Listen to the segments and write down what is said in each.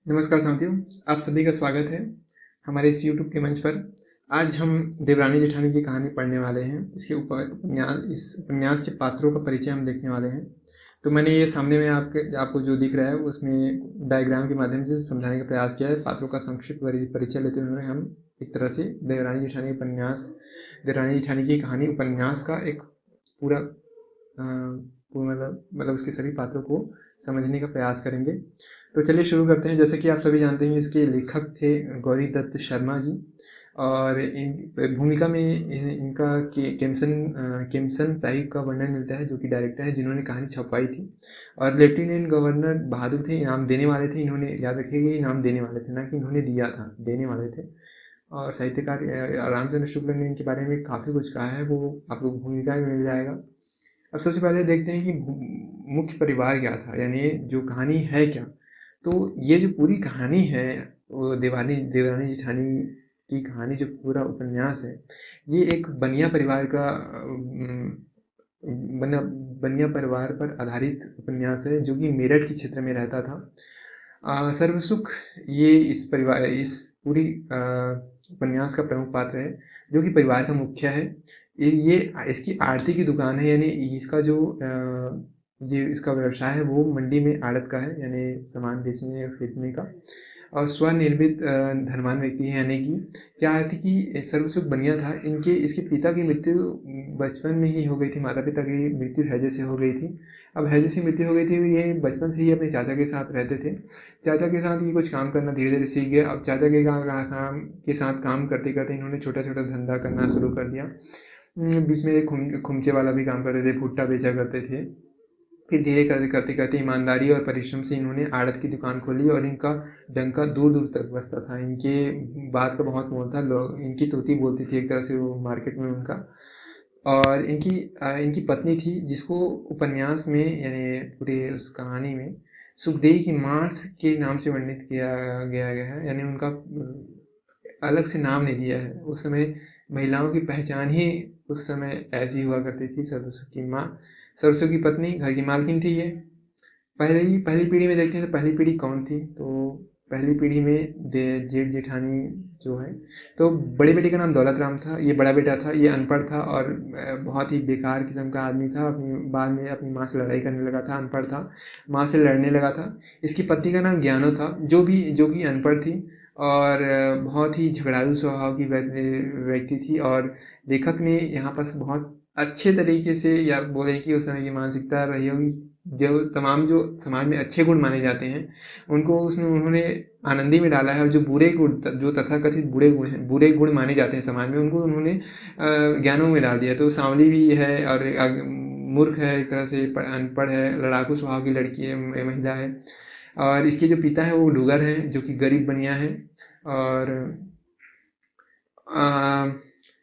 नमस्कार साथियों, आप सभी का स्वागत है हमारे इस यूट्यूब के मंच पर। आज हम देवरानी जेठानी की कहानी पढ़ने वाले हैं। इसके ऊपर इस उपन्यास के पात्रों का परिचय हम देखने वाले हैं। तो मैंने ये सामने में आपको जो दिख रहा है उसमें डायग्राम के माध्यम से समझाने का प्रयास किया है। पात्रों का संक्षिप्त परिचय लेते हुए हम एक तरह से देवरानी जेठानी की कहानी उपन्यास का एक पूरा मतलब उसके सभी पात्रों को समझने का प्रयास करेंगे। तो चलिए शुरू करते हैं। जैसे कि आप सभी जानते हैं, इसके लेखक थे गौरी दत्त शर्मा जी, और इन भूमिका में इनका केमसन साहिब का वर्णन मिलता है, जो कि डायरेक्टर है जिन्होंने कहानी छपवाई थी। और लेफ्टिनेंट गवर्नर बहादुर थे, इनाम देने वाले थे। इन्होंने, याद रखिएगा, इनाम देने वाले थे, ना कि इन्होंने दिया था, देने वाले थे। और साहित्यकार रामचंद्र शुक्ल ने इनके बारे में काफ़ी कुछ कहा है, वो आपको भूमिका में मिल जाएगा। अब सबसे पहले देखते हैं कि मुख्य परिवार क्या था, यानी जो कहानी है क्या। तो ये जो पूरी कहानी है, वो देवरानी जेठानी की कहानी, जो पूरा उपन्यास है, ये एक बनिया परिवार का बनिया परिवार पर आधारित उपन्यास है, जो कि मेरठ के क्षेत्र में रहता था। सर्वसुख ये इस पूरी उपन्यास का प्रमुख पात्र है, जो कि परिवार का मुखिया है। ये इसकी आड़ती की दुकान है, यानी ये इसका व्यवसाय है वो मंडी में आड़त का है, यानी सामान बेचने या खरीदने का। और स्वनिर्मित धनवान व्यक्ति है, यानी कि क्या है कि सर्वसुख बनिया था। इसके पिता की मृत्यु बचपन में ही हो गई थी। माता पिता की मृत्यु हैजे से हो गई थी। अब हैजे से मृत्यु हो गई थी, ये बचपन से ही अपने चाचा के साथ रहते थे। चाचा के साथ ये कुछ काम करना धीरे धीरे सीख गए। अब चाचा के साथ काम करते करते इन्होंने छोटा छोटा धंधा करना शुरू कर दिया। बीच में एक खुमचे वाला भी काम करते थे, भुट्टा बेचा करते थे। फिर धीरे करते करते ईमानदारी और परिश्रम से इन्होंने आड़त की दुकान खोली, और इनका डंका दूर दूर तक बसता था। इनके बात का बहुत मोल था। लोग इनकी तोती बोलती थी एक तरह से वो मार्केट में उनका। और इनकी पत्नी थी, जिसको उपन्यास में, यानी पूरे उस कहानी में, सुखदेई की मार्च के नाम से वर्णित किया गया है। यानी उनका अलग से नाम नहीं दिया है। उस समय महिलाओं की पहचान ही उस समय ऐसी हुआ करती थी। सरसों की माँ, सरसों की पत्नी, घर की मालकिन थी ये। पहली पीढ़ी में देखते हैं तो पहली पीढ़ी कौन थी। तो पहली पीढ़ी में जेठ जेठानी जो है, तो बड़े बेटे का नाम दौलत राम था। ये बड़ा बेटा था, ये अनपढ़ था और बहुत ही बेकार किस्म का आदमी था। बाद में अपनी माँ से लड़ाई करने लगा था, अनपढ़ था, माँ से लड़ने लगा था। इसकी पत्नी का नाम ज्ञानो था, जो कि अनपढ़ थी और बहुत ही झगड़ालू स्वभाव की व्यक्ति थी। और लेखक ने यहाँ पर बहुत अच्छे तरीके से, या बोले कि उस समय की मानसिकता रही होगी, जो समाज में अच्छे गुण माने जाते हैं, उनको उसमें उन्होंने आनंदी में डाला है। और जो जो तथाकथित बुरे गुण माने जाते हैं समाज में, उनको उन्होंने ज्ञानों में डाल दिया। तो सांवली भी है और मूर्ख है, एक तरह से अनपढ़ है, लड़ाकू स्वभाव की लड़की है, महिला है। और इसके जो पिता है वो डुगर हैं, जो कि गरीब बनिया है। और आ,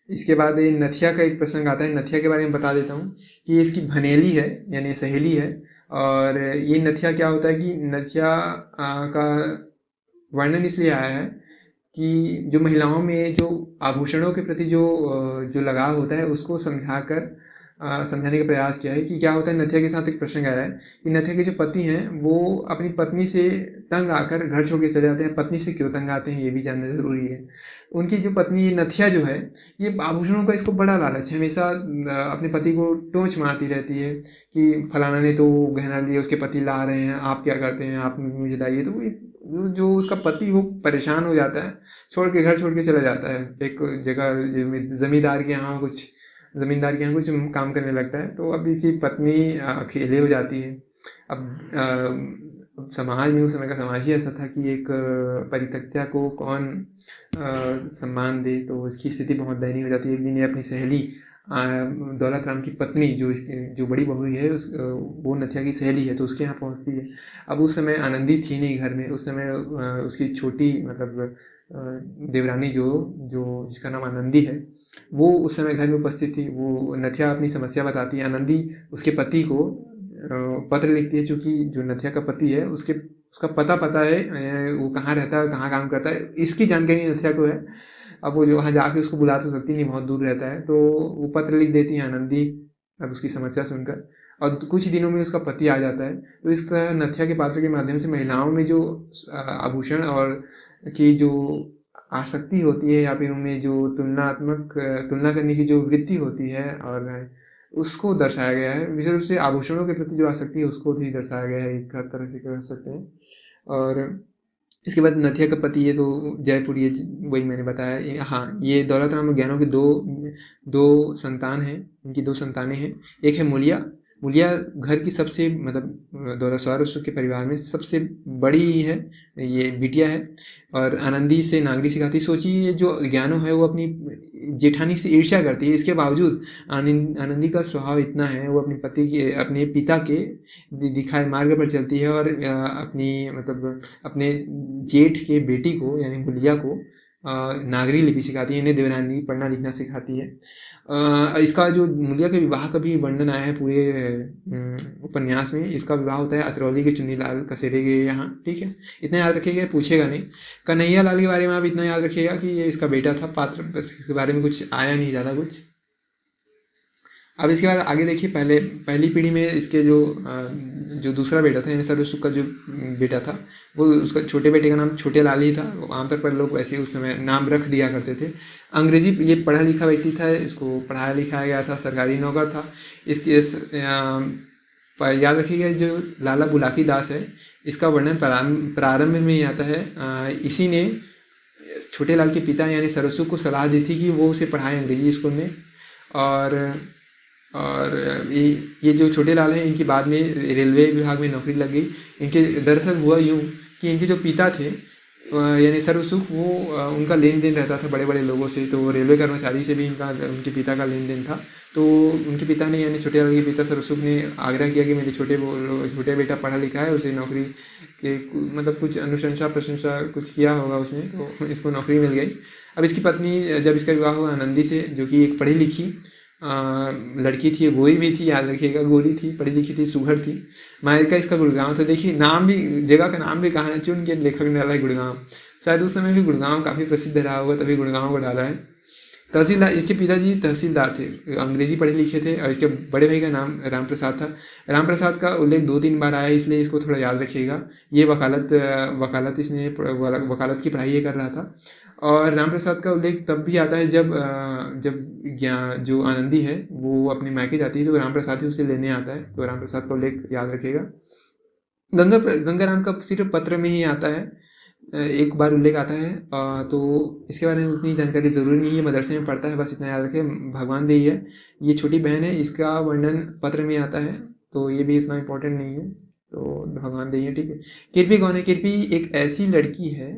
इसके बाद ये नथिया का एक प्रसंग आता है। नथिया के बारे में बता देता हूँ कि ये इसकी भनेली है, यानी सहेली है। और ये नथिया क्या होता है कि नथिया का वर्णन इसलिए आया है कि जो महिलाओं में जो आभूषणों के प्रति जो लगाव होता है, उसको समझाने का प्रयास किया है। कि क्या होता है, नथिया के साथ एक प्रसंग आया है कि नथिया के जो पति हैं, वो अपनी पत्नी से तंग आकर घर छोड़ के चले जाते हैं। पत्नी से क्यों तंग आते हैं, ये भी जानना ज़रूरी है। उनकी जो पत्नी नथिया जो है, ये आभूषणों का इसको बड़ा लालच है। हमेशा अपने पति को टोंच मारती रहती है कि फलाना ने तो गहना लिया, उसके पति ला रहे हैं, आप क्या करते हैं, आप मुझे लाइए। तो जो उसका पति, वो परेशान हो जाता है, घर छोड़ के चला जाता है एक जगह, जमींदार के यहाँ कुछ काम करने लगता है। तो अब इसकी पत्नी अकेले हो जाती है। अब समाज में, उस समय का समाज ही ऐसा था कि एक परित्यक्ता को कौन सम्मान दे। तो इसकी स्थिति बहुत दयनीय हो जाती है। एक दिन ये अपनी सहेली दौलत राम की पत्नी, जो बड़ी बहू है, वो नथिया की सहेली है, तो उसके यहाँ पहुँचती है। अब उस समय आनंदी थी नहीं घर में। उस समय उसकी छोटी, मतलब देवरानी जो जिसका नाम आनंदी है, वो उस समय घर में उपस्थित थी। वो नथिया अपनी समस्या बताती है। आनंदी उसके पति को पत्र लिखती है, चूँकि जो नथिया का पति है, उसका पता है, वो कहाँ रहता है, कहाँ काम करता है, इसकी जानकारी नथिया को है। अब वो जो वहाँ जाके उसको बुला तो सकती नहीं, बहुत दूर रहता है। तो वो पत्र लिख देती है आनंदी, अब उसकी समस्या सुनकर। और कुछ ही दिनों में उसका पति आ जाता है। तो इस तरह नथिया के पात्र के माध्यम से महिलाओं में जो आभूषण और की जो आसक्ति होती है या फिर उनमें जो तुलना करने की जो वृत्ति होती है और उसको दर्शाया गया है। विशेष रूप से आभूषणों के प्रति जो आसक्ति है उसको भी दर्शाया गया है, एक तरह से कह सकते हैं। और इसके बाद नथिया का पति, ये तो जयपुर, ये वही मैंने बताया। हाँ, ये दौलत राम और ज्ञानों के दो दो संतान हैं, इनकी दो संतानें हैं। एक है मुलिया। मुलिया घर की सबसे, मतलब दौलत सवार के परिवार में सबसे बड़ी ही है, ये बिटिया है। और आनंदी से नागरी सिखाती। सोचिए ये जो ज्ञानो है वो अपनी जेठानी से ईर्ष्या करती है, इसके बावजूद आनंदी का स्वभाव इतना है, वो अपने पिता के दिखाए मार्ग पर चलती है और अपनी, मतलब अपने जेठ के बेटी को यानी गुलिया को नागरी लिपि सिखाती है, इन्हें देवनागरी पढ़ना लिखना सिखाती है। इसका जो मुलिया के विवाह का भी वर्णन आया है पूरे उपन्यास में। इसका विवाह होता है अतरौली के चुन्नीलाल कसेरे के यहाँ, ठीक है। इतना याद रखिएगा, पूछेगा नहीं। कन्हैया लाल के बारे में आप इतना याद रखिएगा कि ये इसका बेटा था पात्र, बस इसके बारे में कुछ आया नहीं ज़्यादा कुछ। अब इसके बाद आगे देखिए, पहली पीढ़ी में इसके जो दूसरा बेटा था यानी सर्वसुख का जो बेटा था, वो उसका छोटे बेटे का नाम छोटे लाल ही था। आमतौर पर लोग वैसे उस समय नाम रख दिया करते थे। अंग्रेजी, ये पढ़ा लिखा व्यक्ति था, इसको पढ़ाया लिखाया गया था, सरकारी नौकर था। इसके याद रखिएगा, जो लाला बुलाकी दास है, इसका वर्णन प्रारंभ में ही आता है। इसी ने छोटे लाल के पिता यानी सरसुख को सलाह दी थी कि वो उसे पढ़ाए अंग्रेजी स्कूल में। और ये जो छोटे लाल हैं, इनकी बाद में रेलवे विभाग में नौकरी लग गई। इनके दरअसल हुआ यूँ कि इनके जो पिता थे यानी सर्वसुख, वो उनका लेन देन रहता था बड़े बड़े लोगों से। तो रेलवे कर्मचारी से भी उनके पिता का लेन देन था। तो उनके पिता ने यानी छोटे लाल के पिता सर्वसुख ने आग्रह किया कि मेरे छोटे बेटा पढ़ा लिखा है, उसे नौकरी के मतलब कुछ अनुशंसा प्रशंसा कुछ किया होगा उसने, तो इसको नौकरी मिल गई। अब इसकी पत्नी, जब इसका विवाह हुआ आनंदी से, जो कि एक पढ़ी लिखी लड़की थी, गोरी भी थी, याद रखिएगा, गोरी थी, पढ़ी लिखी थी, सुघड़ थी। मायका इसका गुड़गांव था। देखिए नाम भी, जगह का नाम भी कहाँ है, चुन के लेखक ने डाला है गुड़गांव। शायद उस समय भी गुड़गांव काफ़ी प्रसिद्ध रहा होगा, तभी गुड़गांव को डाला है। तहसीलदार, इसके पिताजी तहसीलदार थे, अंग्रेजी पढ़े लिखे थे। और इसके बड़े भाई का नाम राम प्रसाद था। राम प्रसाद का उल्लेख 2-3 बार आया है, इसलिए इसको थोड़ा याद रखिएगा। ये वकालत इसने वकालत की पढ़ाई ये कर रहा था। और राम प्रसाद का उल्लेख तब भी आता है जब जो आनंदी है वो अपने मायके जाती है, तो राम प्रसाद ही उसे लेने आता है। तो राम प्रसाद का उल्लेख याद रखिएगा। गंगाराम का सिर्फ पत्र में ही आता है, एक बार उल्लेख आता है। तो इसके बारे में उतनी जानकारी ज़रूरी नहीं है, मदरसे में पढ़ता है, बस इतना याद रखें। भगवान देई है, ये छोटी बहन है, इसका वर्णन पत्र में आता है, तो ये भी इतना इम्पोर्टेंट नहीं है। तो भगवान देई है, ठीक है। किरपी कौन है? किरपी एक ऐसी लड़की है,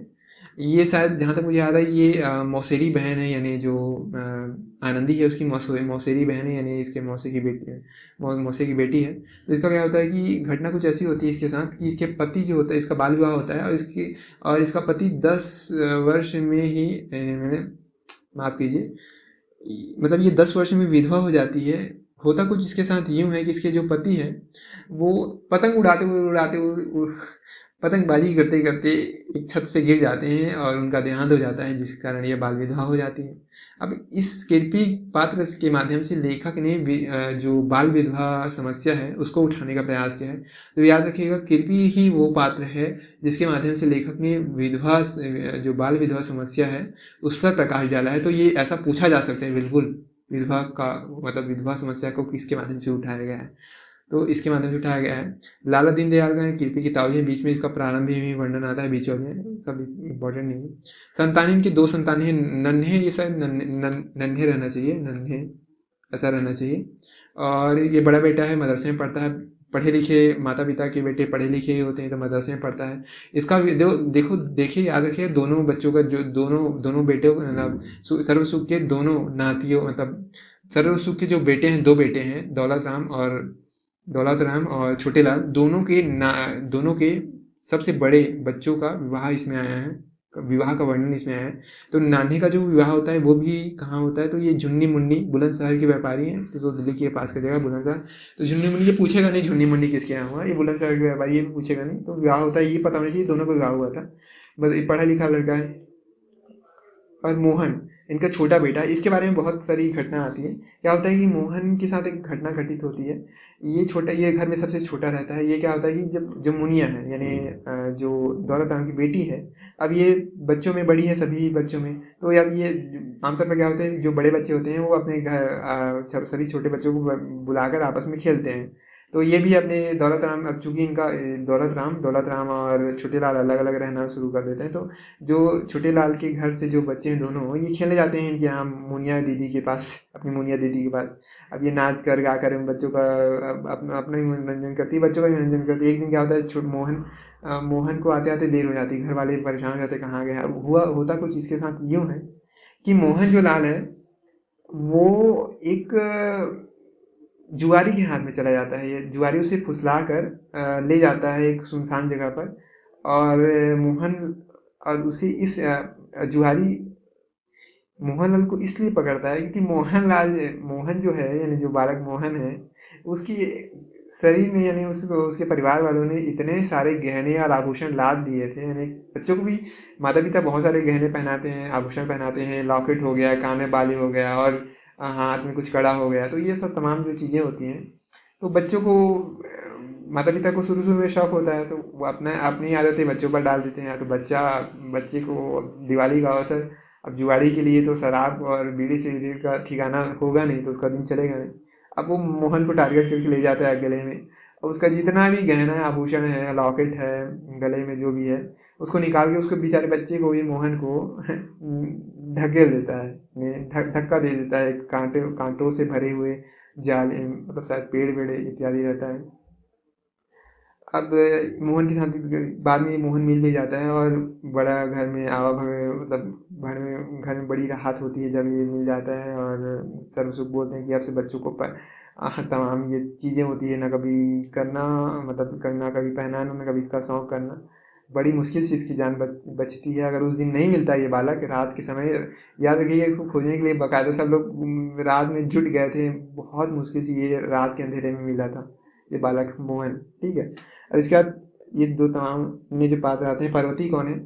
ये शायद जहाँ तक मुझे याद है ये मौसेरी बहन है, यानी जो आनंदी है उसकी मौसेरी बहन है, यानी इसके मौसे की बेटी है, मौसे की बेटी है। तो इसका क्या होता है कि घटना कुछ ऐसी होती है इसके साथ कि इसके पति जो होता है, इसका बाल विवाह होता है और इसका पति 10 वर्ष में ही, मैंने माफ़ कीजिए, मतलब ये 10 वर्ष में विधवा हो जाती है। होता कुछ इसके साथ यूँ है कि इसके जो पति हैं वो पतंग उड़ाते पतंगबाजी करते करते एक छत से गिर जाते हैं और उनका देहांत हो जाता है, जिस कारण ये बाल विधवा हो जाती है। अब इस किरपी पात्र के माध्यम से लेखक ने जो बाल विधवा समस्या है उसको उठाने का प्रयास किया है। तो याद रखिएगा, किरपी ही वो पात्र है जिसके माध्यम से लेखक ने जो बाल विधवा समस्या है उस पर प्रकाश डाला है। तो ये ऐसा पूछा जा सकता है बिल्कुल, विधवा का मतलब विधवा समस्या को किसके माध्यम से उठाया गया है, तो इसके माध्यम से उठाया गया है। लाला दीनदयाल का किरपी किताब है, बीच में इसका प्रारंभ में वर्णन आता है, बीच में सब इम्पोर्टेंट नहीं है। संतान, इनकी 2 संतानें हैं, नन्हे, ये शायद नन्हे रहना चाहिए, नन्हे ऐसा रहना चाहिए। और ये बड़ा बेटा है, मदरसे में पढ़ता है। पढ़े लिखे माता पिता के बेटे पढ़े लिखे ही होते हैं, तो मदरसे में पढ़ता है। इसका देखिए याद रखिए, दोनों बच्चों का जो दोनों बेटे मतलब सर्वसुख के दोनों नातियों, मतलब सर्वसुख के जो बेटे हैं, 2 बेटे हैं, दौलत राम और छोटे लाल, दोनों के सबसे बड़े बच्चों का विवाह इसमें आया है, विवाह का वर्णन इसमें आया है। तो नान्हे का जो विवाह होता है वो भी कहाँ होता है, तो ये झुन्नी मुन्नी बुलंदशहर के व्यापारी हैं, तो दिल्ली के पास का जगह बुलंदशहर। तो झुन्नी मुन्नी, ये पूछेगा नहीं झुन्नी मुन्नी किसके यहाँ हुआ, ये बुलंदशहर के व्यापारी, ये भी पूछेगा नहीं। तो विवाह होता है, ये पता होना चाहिए दोनों को विवाह हुआ था, बस पढ़ा लिखा लड़का है। और मोहन, इनका छोटा बेटा, इसके बारे में बहुत सारी घटना आती है। क्या होता है कि मोहन के साथ एक घटना घटित होती है। ये घर में सबसे छोटा रहता है। ये क्या होता है कि जब जो मुनिया है, यानी जो दौलत राम की बेटी है, अब ये बच्चों में बड़ी है सभी बच्चों में। तो अब ये आमतौर पर क्या होता है, जो बड़े बच्चे होते हैं वो अपने घर सभी छोटे बच्चों को बुलाकर आपस में खेलते हैं। तो ये भी अपने दौलत राम, अब चूंकि इनका दौलत राम और छोटे लाल अलग अलग रहना शुरू कर देते हैं, तो जो छोटे लाल के घर से जो बच्चे हैं दोनों, ये खेलने जाते हैं इनके यहाँ मुनिया दीदी के पास, अपनी मुनिया दीदी के पास। अब ये नाच कर गा कर इन बच्चों का अपना ही मनोरंजन करती है, बच्चों का भी मनोरंजन करती है। एक दिन क्या होता है, मोहन को आते आते देर हो जाती है, घर वाले परेशान हो जाते हैं कहाँ गया। अब होता कुछ इसके साथ यूँ है कि मोहन जो लाल है वो एक जुआरी के हाथ में चला जाता है। ये जुआरी उसे फुसला कर ले जाता है एक सुनसान जगह पर। और मोहन और उसे इस जुआरी मोहनलाल को इसलिए पकड़ता है क्योंकि मोहन जो है, यानी जो बालक मोहन है, उसकी शरीर में, यानी उसको उसके परिवार वालों ने इतने सारे गहने और आभूषण लाद दिए थे। यानी बच्चों को भी माता पिता बहुत सारे गहने पहनाते हैं, आभूषण पहनाते हैं, लॉकेट हो गया, कान में बाली हो गया, और हाथ में कुछ कड़ा हो गया। तो ये सब तमाम जो चीज़ें होती हैं, तो बच्चों को माता पिता को शुरू शुरू में शौक होता है, तो वो अपनी आदतें बच्चों पर डाल देते हैं। तो बच्चे को दिवाली का अवसर, अब जुआड़ी के लिए तो शराब और बीड़ी सिगरेट का ठिकाना होगा नहीं, तो उसका दिन चलेगा नहीं। अब वो मोहन को टारगेट करके ले जाता है गले में, और उसका जितना भी गहना है, आभूषण है, लॉकेट है, गले में जो भी है, उसको निकाल के उसको बेचारे बच्चे को, ये मोहन को ढकेल देता है, धक्का दे देता है। कांटों से भरे हुए जाल, मतलब शायद पेड़ वेड़ इत्यादि रहता है। अब मोहन के साथ बाद में मोहन मिल भी जाता है, और बड़ा घर में आवा भगत, मतलब घर में बड़ी राहत होती है जब ये मिल जाता है। और सर्व सुख बोलते हैं कि अब से बच्चों को तमाम ये चीज़ें होती है ना, कभी करना, मतलब करना, कभी पहनाना, ना कभी इसका शौक करना। बड़ी मुश्किल से इसकी जान बचती है। अगर उस दिन नहीं मिलता ये बालक रात के समय, याद रखिएगा, इसको खोजने के लिए बाकायदा सब लोग रात में जुट गए थे। बहुत मुश्किल से ये रात के अंधेरे में मिला था, ये बालक मोहन। ठीक है। और इसके बाद ये दो तमाम में जो पात्र आते हैं, पार्वती कौन है?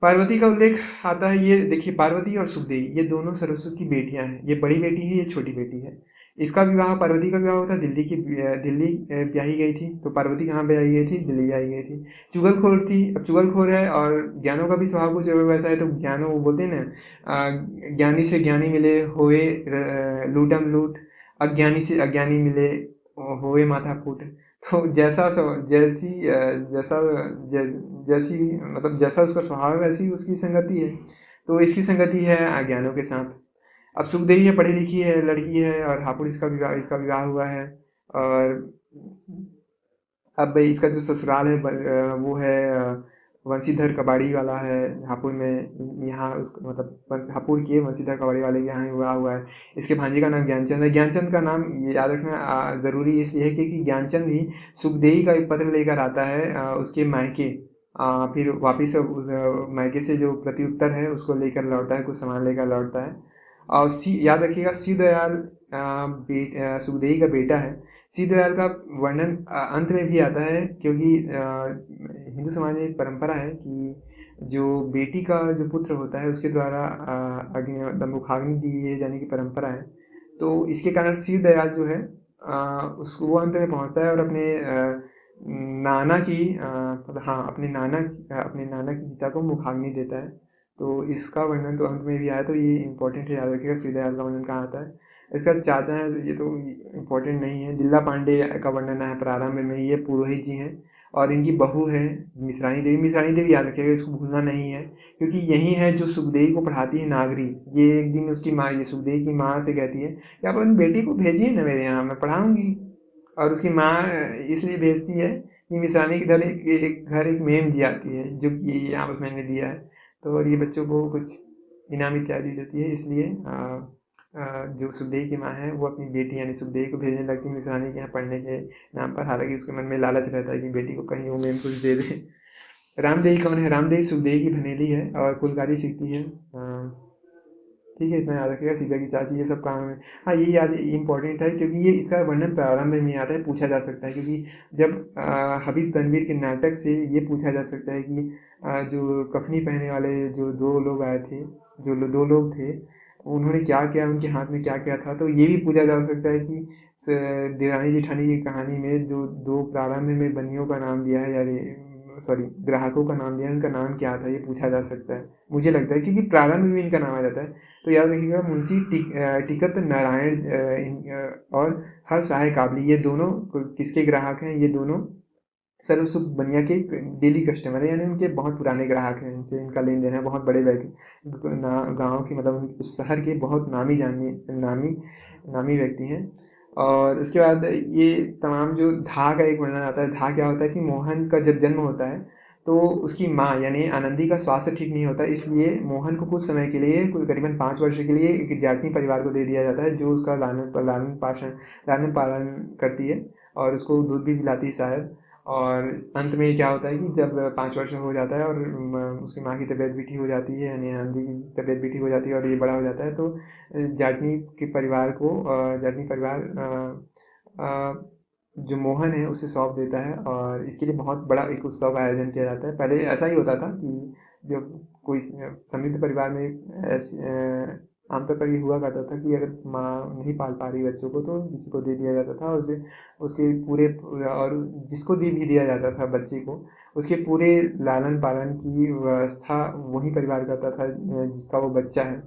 पार्वती का उल्लेख आता है, ये देखिए, पार्वती और सुखदेवी ये दोनों सरस्वती की बेटियां हैं। ये बड़ी बेटी है, ये छोटी बेटी है। इसका विवाह, पार्वती का विवाह होता है दिल्ली ब्याही गई थी। तो पार्वती कहाँ ब्याही गई थी? दिल्ली ब्याही गई थी। चुगलखोर थी। अब चुगलखोर है, और ज्ञानों का भी स्वभाव कुछ वैसा है। तो ज्ञानों, वो बोलते हैं ना, ज्ञानी से ज्ञानी मिले होए लूटम लूट, अज्ञानी से अज्ञानी मिले होए माथा फूट। तो जैसा जैसी, मतलब जैसा उसका स्वभाव है वैसी उसकी संगति है। तो इसकी संगति है अज्ञानों के साथ। अब सुखदेवी है, पढ़ी लिखी है, लड़की है, और हापुड़ इसका विवाह हुआ है। और अब इसका जो ससुराल है वो है वंशीधर कबाड़ी वाला है हापुड़ में। यहाँ उस मतलब हापुड़ के वंशीधर कबाड़ी वाले के यहाँ ही हुआ है। इसके भांजे का नाम ज्ञानचंद है। ज्ञानचंद का नाम ये याद रखना ज़रूरी इसलिए है क्योंकि ज्ञानचंद ही सुखदेवी का एक पत्र लेकर आता है उसके मायके। फिर वापिस उस मायके से जो प्रत्युत्तर है उसको लेकर लौटता है, कुछ सामान लेकर लौटता है। और याद रखिएगा, शिव दयाल सुखदेवी का बेटा है। शिव दयाल का वर्णन अंत में भी आता है, क्योंकि हिंदू समाज में एक परंपरा है कि जो बेटी का जो पुत्र होता है उसके द्वारा अग्नि मुखाग्नि दी जाने की परंपरा है। तो इसके कारण शिव दयाल जो है उसको वो अंत में पहुंचता है और अपने नाना की मतलब हाँ, अपने नाना की चिता को मुखाग्नि देता है। तो इसका वर्णन तो अंत में भी आया, तो ये इंपॉर्टेंट है, याद रखिएगा शिव दयाल का वर्णन कहाँ आता है। इसका चाचा है, ये तो इम्पोर्टेंट नहीं है। दिल्ला पांडे का वर्णन है प्रारंभ में, ये पुरोहित जी हैं। और इनकी बहू है मिश्रानी देवी। मिश्रानी देवी याद रखिएगा, इसको भूलना नहीं है, क्योंकि यही है जो सुखदेवी को पढ़ाती है नागरी। ये एक दिन उसकी माँ, ये सुखदेवी की माँ से कहती है कि आप अपनी बेटी को भेजिए ना मेरे यहाँ, मैं पढ़ाऊँगी। और उसकी माँ इसलिए भेजती है कि मिश्रानी के घर एक मेम जी आती है, जो कि यहाँ पर मैंने दिया है। तो और ये बच्चों को कुछ इनाम इत्यादि देती है, इसलिए जो सुखदेवी की माँ है वो अपनी बेटी यानी सुखदेवी को भेजने लगती है मिश्रानी के यहाँ पढ़ने के नाम पर। हालांकि उसके मन में लालच रहता है कि बेटी को कहीं वो मेम कुछ दे दे। रामदेवी कौन है? रामदेवी सुखदेवी की भनेली है और फुलकारी सीखती है। ठीक है, इतना याद रखिएगा। सीता की चाची, ये सब काम है। हाँ, ये याद इम्पोर्टेंट है क्योंकि ये इसका वर्णन प्रारंभ में आता है, पूछा जा सकता है। क्योंकि जब हबीब तनवीर के नाटक से ये पूछा जा सकता है कि जो कफनी पहने वाले जो दो लोग आए थे, जो 2 लोग थे, उन्होंने क्या किया, उनके हाथ में क्या-क्या था, तो ये भी पूछा जा सकता है कि स देवरानी-जेठानी की कहानी में जो 2 प्रारंभ में बनियों का नाम दिया है, या सॉरी, ग्राहकों का नाम दिया है, उनका नाम क्या था, ये पूछा जा सकता है। मुझे लगता है क्योंकि प्रारंभ में इनका नाम आ जाता है। तो याद रखिएगा, मुंशी टिकट नारायण और हर सहाय काबली, ये दोनों किसके ग्राहक हैं? ये दोनों सर्व सुख बनिया के डेली कस्टमर है, यानी उनके बहुत पुराने ग्राहक हैं, इनसे इनका लेन देन है, बहुत बड़े गांव की, मतलब उस शहर के बहुत नामी नामी व्यक्ति हैं। और उसके बाद ये तमाम जो धा का एक वर्णन आता है। धा क्या होता है कि मोहन का जब जन्म होता है तो उसकी माँ यानी आनंदी का स्वास्थ्य ठीक नहीं होता, इसलिए मोहन को कुछ समय के लिए, कोई करीबन 5 वर्ष के लिए, एक जाटनी परिवार को दे दिया जाता है, जो उसका लालन पालन करती है और उसको दूध भी पिलाती है शायद। और अंत में क्या होता है कि जब 5 वर्ष हो जाता है और उसकी माँ की तबीयत भी ठीक हो जाती है, यानी आंधी की तबीयत भी ठीक हो जाती है और ये बड़ा हो जाता है, तो जाटनी परिवार जो मोहन है उसे सौंप देता है, और इसके लिए बहुत बड़ा एक उत्सव का आयोजन किया जाता है। पहले ऐसा ही होता था कि जब कोई समृद्ध परिवार में आमतौर पर ये हुआ करता था कि अगर माँ नहीं पाल पा रही बच्चों को, तो किसी को दे दिया जाता था, और उसे उसके पूरे, और जिसको दे भी दिया जाता था बच्चे को, उसके पूरे लालन पालन की व्यवस्था वही परिवार करता था जिसका वो बच्चा है।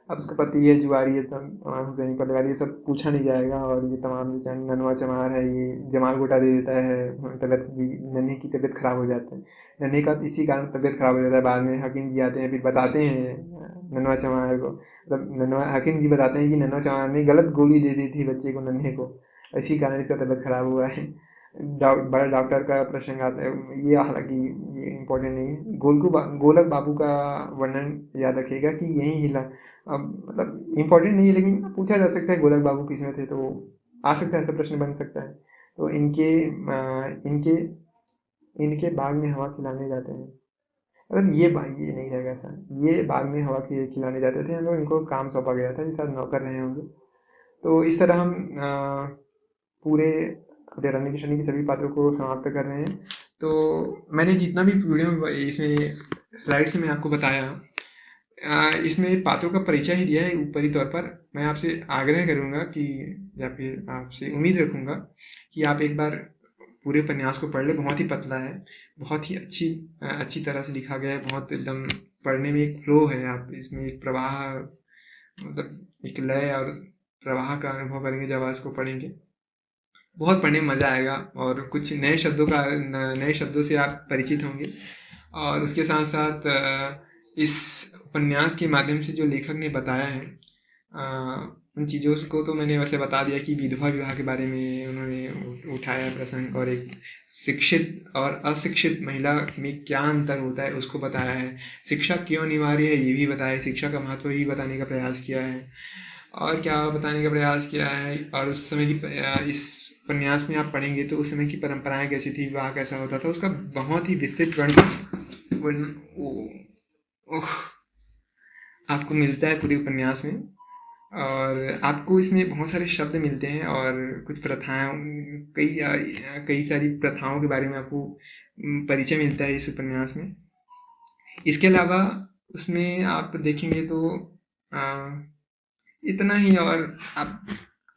अब उसका पति है जुआरी है, तमाम हुसैनी परिवार, ये सब पूछा नहीं जाएगा। और ये तमाम ननवा चमार है, ये जमाल गोटा दे देता है, तबीयत भी, नन्हे की तबीयत खराब हो जाती है। नन्हे का इसी कारण तबीयत खराब हो जाता है। बाद में हकीम जी आते हैं, फिर बताते हैं ननवा चमार को, मतलब ननवा हकीम जी बताते हैं कि ननवा चमार ने गलत गोली दे दी थी बच्चे को, नन्हे को, इसी कारण इसका तबीयत खराब हुआ है। बड़ा डॉक्टर का प्रसंग आता है, ये हालांकि ये इम्पोर्टेंट नहीं है। गोलक बाबू का वर्णन याद रखिएगा कि यही हिला, अब मतलब इम्पोर्टेंट नहीं है, लेकिन पूछा जा सकता है गोलक बाबू किसमें थे, तो आ सकता है, ऐसा प्रश्न बन सकता है। तो इनके इनके बाग में हवा खिलाने जाते हैं, मतलब ये नहीं रहेगा ऐसा, ये बाग में हवा खिलाने जाते थे, मतलब इनको काम सौंपा गया था, ये शायद नौकर रहे होंगे। तो इस तरह हम पूरे देवरानी जेठानी के सभी पात्रों को समाप्त कर रहे हैं। तो मैंने जितना भी वीडियो इसमें स्लाइड से मैं आपको बताया, इसमें पात्रों का परिचय ही दिया है ऊपरी तौर पर। मैं आपसे आग्रह करूँगा कि, या फिर आपसे उम्मीद रखूँगा कि आप एक बार पूरे उपन्यास को पढ़ लें। बहुत ही पतला है, बहुत ही अच्छी तरह से लिखा गया है, बहुत एकदम पढ़ने में एक फ्लो है। आप इसमें एक प्रवाह, मतलब एक लय और प्रवाह का अनुभव करेंगे जब आप इसको पढ़ेंगे। बहुत पढ़ने में मज़ा आएगा, और कुछ नए शब्दों से आप परिचित होंगे। और उसके साथ साथ इस उपन्यास के माध्यम से जो लेखक ने बताया है, उन चीज़ों को तो मैंने वैसे बता दिया कि विधवा विवाह के बारे में उन्होंने उठाया है प्रसंग, और एक शिक्षित और अशिक्षित महिला में क्या अंतर होता है उसको बताया है। शिक्षा क्यों अनिवार्य है ये भी बताया है, शिक्षा का महत्व भी बताने का प्रयास किया है। और क्या बताने का प्रयास किया है, और उस समय की, इस उपन्यास में आप पढ़ेंगे तो उस समय की परंपराएं कैसी थी, विवाह कैसा होता था, उसका बहुत ही विस्तृत वर्णन आपको मिलता है पूरे उपन्यास में। और आपको इसमें बहुत सारे शब्द मिलते हैं, और कुछ कई सारी प्रथाओं के बारे में आपको परिचय मिलता है इस उपन्यास में। इसके अलावा उसमें आप देखेंगे तो इतना ही। और आप,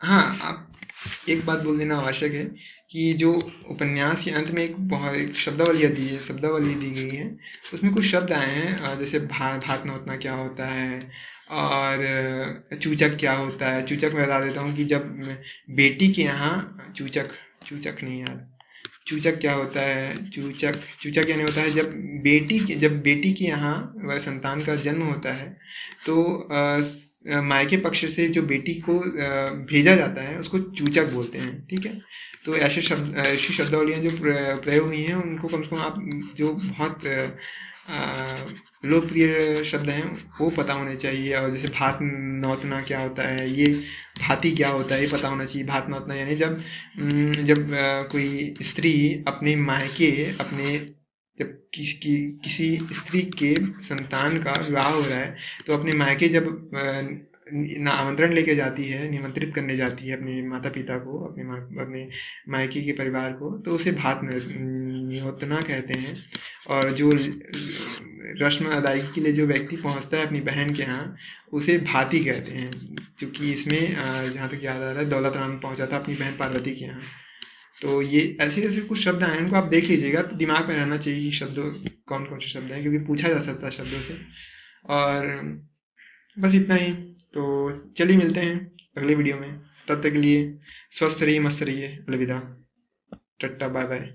हाँ, आप एक बात बोल देना आवश्यक है कि जो उपन्यास के अंत में एक शब्दावली दी गई है, उसमें कुछ शब्द आए हैं, जैसे भात नौतना क्या होता है, और चूचक क्या होता है। चूचक मैं बता देता हूँ कि जब बेटी के यहाँ चूचक नहीं यार, चूचक क्या होता है, चूचक यानी होता है जब बेटी के यहाँ वह संतान का जन्म होता है, तो मायके पक्ष से जो बेटी को भेजा जाता है उसको चूचक बोलते हैं, ठीक है। तो ऐसी शब्दावलियाँ जो प्रयोग हुई हैं, उनको कम से कम आप, जो बहुत लोकप्रिय शब्द हैं वो पता होने चाहिए। और जैसे भात नौतना क्या होता है, ये भाती क्या होता है, ये पता होना चाहिए। भात नौतना यानी जब कोई स्त्री अपने मायके अपने जब किसी स्त्री के संतान का विवाह हो रहा है, तो अपने मायके जब आमंत्रण लेके जाती है, निमंत्रित करने जाती है अपने माता पिता को, अपने मायके के परिवार को, तो उसे भात न्योतना कहते हैं। और जो रस्म अदायगी के लिए जो व्यक्ति पहुंचता है अपनी बहन के यहाँ, उसे भाती कहते हैं। क्योंकि इसमें जहाँ तक याद आ रहा है, दौलत राम पहुंचा था अपनी बहन पार्वती के यहाँ। तो ये ऐसे ऐसे कुछ शब्द आए हैं, उनको आप देख लीजिएगा, तो दिमाग में रहना चाहिए कि शब्द कौन कौन से शब्द हैं, क्योंकि पूछा जा सकता है शब्दों से। और बस इतना ही। तो चलिए मिलते हैं अगले वीडियो में। तब तक के लिए स्वस्थ रहिए, मस्त रहिए। अलविदा, टट्टा, बाय बाय।